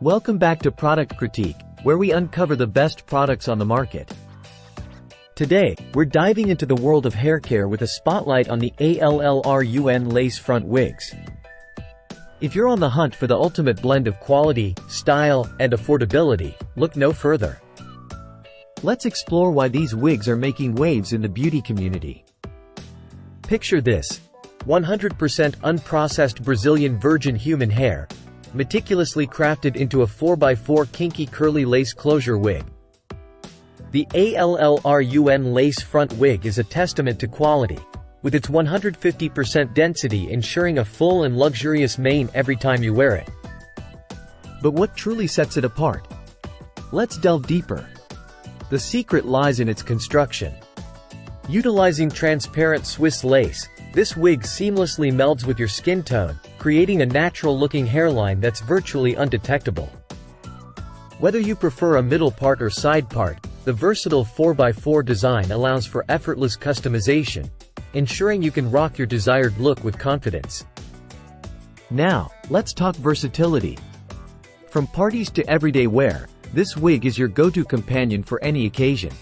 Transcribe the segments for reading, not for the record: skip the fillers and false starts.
Welcome back to Product Critique, where we uncover the best products on the market. Today, we're diving into the world of hair care with a spotlight on the Allrun lace front wigs. If you're on the hunt for the ultimate blend of quality, style, and affordability, look no further. Let's explore why these wigs are making waves in the beauty community. Picture this: 100% unprocessed Brazilian virgin human hair, meticulously crafted into a 4x4 kinky curly lace closure wig. The Allrun lace front wig is a testament to quality, with its 150% density ensuring a full and luxurious mane every time you wear it. But what truly sets it apart? Let's delve deeper. The secret lies in its construction. Utilizing transparent Swiss lace, this wig seamlessly melds with your skin tone, creating a natural-looking hairline that's virtually undetectable. Whether you prefer a middle part or side part, the versatile 4x4 design allows for effortless customization, ensuring you can rock your desired look with confidence. Now, let's talk versatility. From parties to everyday wear, this wig is your go-to companion for any occasion.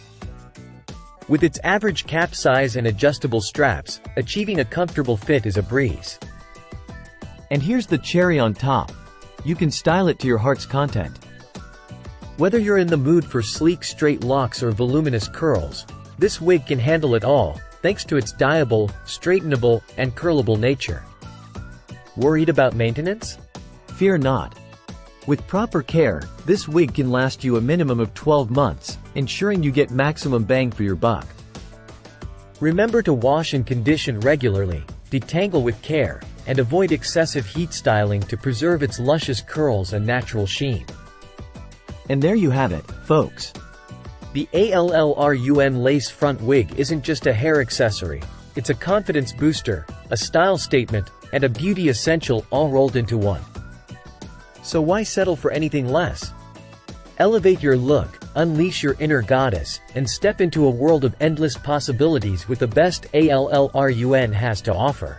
With its average cap size and adjustable straps, achieving a comfortable fit is a breeze. And here's the cherry on top: you can style it to your heart's content. Whether you're in the mood for sleek straight locks or voluminous curls, this wig can handle it all, thanks to its dyeable, straightenable, and curlable nature. Worried about maintenance? Fear not. With proper care, this wig can last you a minimum of 12 months, ensuring you get maximum bang for your buck. Remember to wash and condition regularly, detangle with care, and avoid excessive heat styling to preserve its luscious curls and natural sheen. And there you have it, folks. The Allrun lace front wig isn't just a hair accessory, it's a confidence booster, a style statement, and a beauty essential all rolled into one. So why settle for anything less? Elevate your look, unleash your inner goddess, and step into a world of endless possibilities with the best Allrun has to offer.